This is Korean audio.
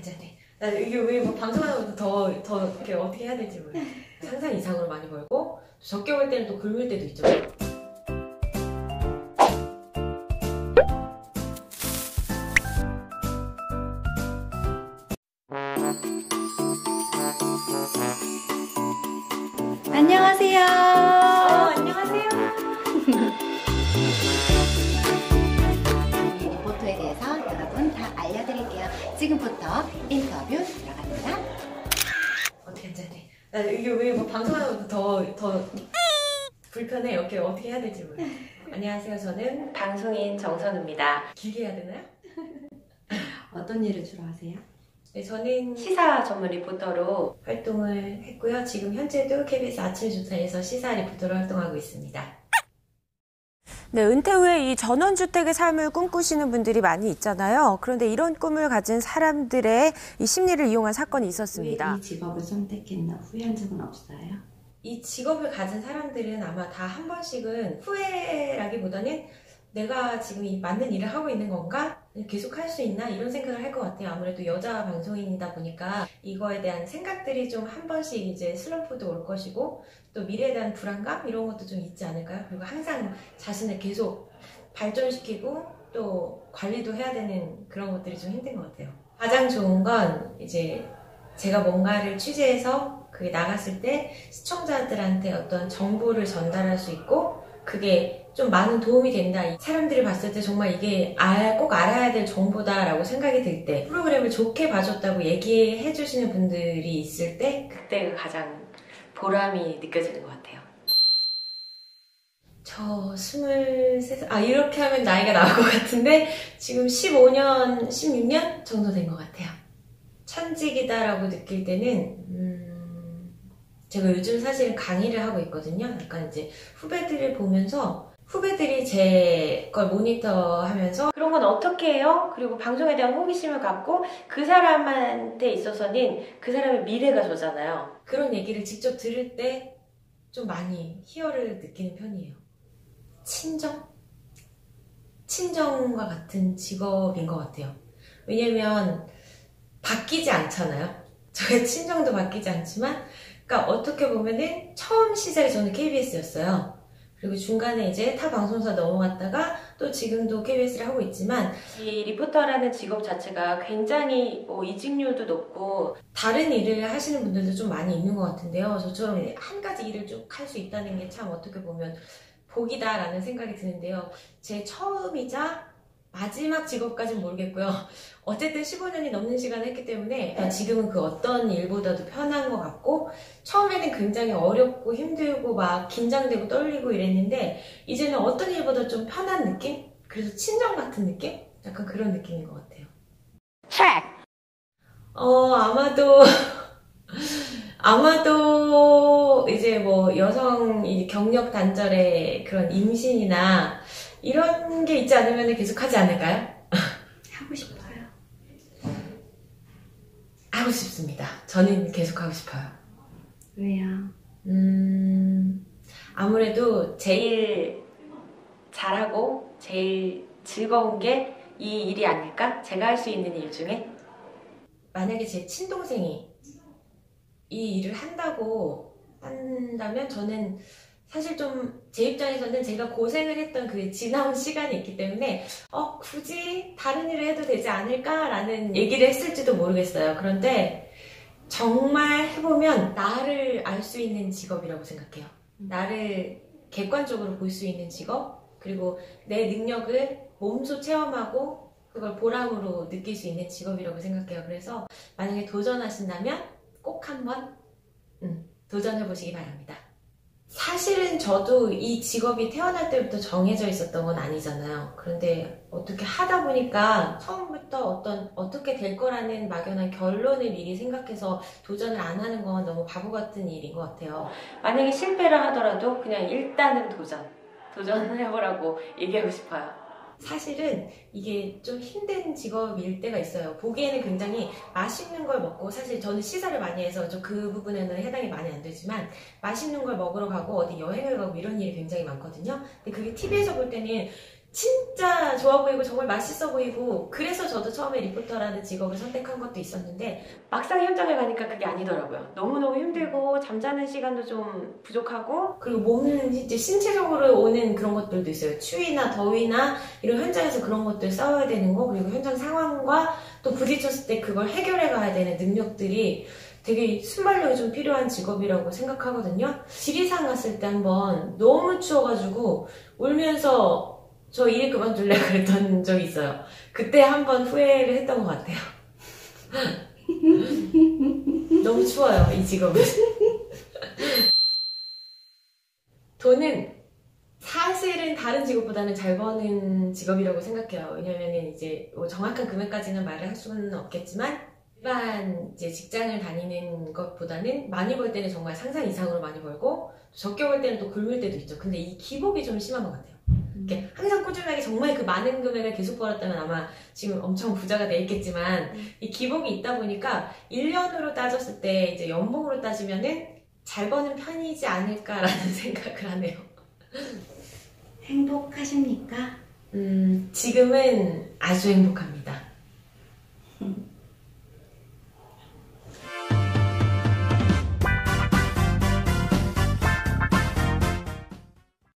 괜찮네. 나 이게 왜 뭐 방송하는 것도 더 이렇게 어떻게 해야 될지 모르겠어. 상상 이상으로 많이 벌고 적게 벌 때는 또 굶을 때도 있죠. 안녕하세요. 안녕하세요. 리포터에 대해서 여러분 다 알려드릴게요. 지금부터 인터뷰 들어갑니다. 어떻게 괜찮네. 나 이게 왜 뭐 방송하는 것도 더 불편해. 이렇게 어떻게 해야 될지 모르겠어. 안녕하세요. 저는 방송인 정선우입니다. 길게 해야 되나요? 어떤 일을 주로 하세요? 네, 저는 시사 전문 리포터로 활동을 했고요. 지금 현재도 KBS 아침 조선에서 시사 리포터로 활동하고 있습니다. 네, 은퇴 후에 이 전원주택의 삶을 꿈꾸시는 분들이 많이 있잖아요. 그런데 이런 꿈을 가진 사람들의 이 심리를 이용한 사건이 있었습니다. 왜 이 직업을 선택했나 후회한 적은 없어요? 이 직업을 가진 사람들은 아마 다 한 번씩은 후회라기보다는 내가 지금 이 맞는 일을 하고 있는 건가? 계속 할 수 있나? 이런 생각을 할 것 같아요. 아무래도 여자 방송인이다 보니까 이거에 대한 생각들이 좀 한 번씩 이제 슬럼프도 올 것이고 또 미래에 대한 불안감? 이런 것도 좀 있지 않을까요? 그리고 항상 자신을 계속 발전시키고 또 관리도 해야 되는 그런 것들이 좀 힘든 것 같아요. 가장 좋은 건 이제 제가 뭔가를 취재해서 그게 나갔을 때 시청자들한테 어떤 정보를 전달할 수 있고 그게 좀 많은 도움이 된다. 사람들이 봤을 때 정말 이게 꼭 알아야 될 정보다라고 생각이 들 때 프로그램을 좋게 봐줬다고 얘기해 주시는 분들이 있을 때 그때가 가장 보람이 느껴지는 것 같아요. 저 23살, 이렇게 하면 나이가 나올 것 같은데 지금 15년, 16년 정도 된 것 같아요. 천직이다라고 느낄 때는 제가 요즘 사실 강의를 하고 있거든요. 약간 이제 후배들을 보면서 후배들이 제 걸 모니터하면서 그런 건 어떻게 해요? 그리고 방송에 대한 호기심을 갖고 그 사람한테 있어서는 그 사람의 미래가 저잖아요. 그런 얘기를 직접 들을 때 좀 많이 희열을 느끼는 편이에요. 친정과 같은 직업인 것 같아요. 왜냐면 바뀌지 않잖아요. 저의 친정도 바뀌지 않지만 그러니까 어떻게 보면은 처음 시작이 저는 KBS였어요. 그리고 중간에 이제 타 방송사 넘어갔다가 또 지금도 KBS를 하고 있지만 이 리포터라는 직업 자체가 굉장히 이직률도 높고 다른 일을 하시는 분들도 좀 많이 있는 것 같은데요. 저처럼 한 가지 일을 쭉 할 수 있다는 게 참 어떻게 보면 복이다라는 생각이 드는데요. 제 처음이자 마지막 직업까지는 모르겠고요. 어쨌든 15년이 넘는 시간을 했기 때문에 지금은 그 어떤 일보다도 편한 것 같고 처음에는 굉장히 어렵고 힘들고 막 긴장되고 떨리고 이랬는데 이제는 어떤 일보다 좀 편한 느낌? 그래서 친정 같은 느낌? 약간 그런 느낌인 것 같아요. 아마도 이제 뭐 여성 경력 단절의 그런 임신이나 이런 게 있지 않으면 계속 하지 않을까요? 하고 싶어요. 하고 싶습니다. 저는 계속 하고 싶어요. 왜요? 아무래도 제일 잘하고 제일 즐거운 게 이 일이 아닐까? 제가 할 수 있는 일 중에 만약에 제 친동생이 이 일을 한다면 저는 사실 좀 제 입장에서는 제가 고생을 했던 그 지나온 시간이 있기 때문에 굳이 다른 일을 해도 되지 않을까라는 얘기를 했을지도 모르겠어요. 그런데 정말 해보면 나를 알 수 있는 직업이라고 생각해요. 나를 객관적으로 볼 수 있는 직업, 그리고 내 능력을 몸소 체험하고 그걸 보람으로 느낄 수 있는 직업이라고 생각해요. 그래서 만약에 도전하신다면 꼭 한번 도전해보시기 바랍니다. 사실은 저도 이 직업이 태어날 때부터 정해져 있었던 건 아니잖아요. 그런데 어떻게 하다 보니까 처음부터 어떻게 될 거라는 막연한 결론을 미리 생각해서 도전을 안 하는 건 너무 바보 같은 일인 것 같아요. 만약에 실패를 하더라도 그냥 일단은 도전을 해보라고 얘기하고 싶어요. 사실은 이게 좀 힘든 직업일 때가 있어요. 보기에는 굉장히 맛있는 걸 먹고, 사실 저는 시사를 많이 해서 그 부분에는 해당이 많이 안 되지만 맛있는 걸 먹으러 가고 어디 여행을 가고 이런 일이 굉장히 많거든요. 근데 그게 TV에서 볼 때는 진짜 좋아 보이고 정말 맛있어 보이고 그래서 저도 처음에 리포터라는 직업을 선택한 것도 있었는데 막상 현장에 가니까 그게 아니더라고요. 너무너무 힘들고 잠자는 시간도 좀 부족하고 그리고 몸은 이제 신체적으로 오는 그런 것들도 있어요. 추위나 더위나 이런 현장에서 그런 것들 싸워야 되는 거 그리고 현장 상황과 또 부딪혔을 때 그걸 해결해 가야 되는 능력들이 되게 순발력이 좀 필요한 직업이라고 생각하거든요. 지리산 갔을 때 한번 너무 추워가지고 울면서 저 일 그만둘래 그랬던 적이 있어요. 그때 한번 후회를 했던 것 같아요. 너무 추워요, 이 직업은. 돈은 사실은 다른 직업보다는 잘 버는 직업이라고 생각해요. 왜냐면은 이제 뭐 정확한 금액까지는 말을 할 수는 없겠지만 일반 이제 직장을 다니는 것보다는 많이 벌 때는 정말 상상 이상으로 많이 벌고 적게 벌 때는 또 굶을 때도 있죠. 근데 이 기복이 좀 심한 것 같아요. 이렇게 항상 꾸준하게 정말 그 많은 금액을 계속 벌었다면 아마 지금 엄청 부자가 돼 있겠지만 이 기복이 있다 보니까 1년으로 따졌을 때 이제 연봉으로 따지면은 잘 버는 편이지 않을까라는 생각을 하네요. 행복하십니까? 지금은 아주 행복합니다.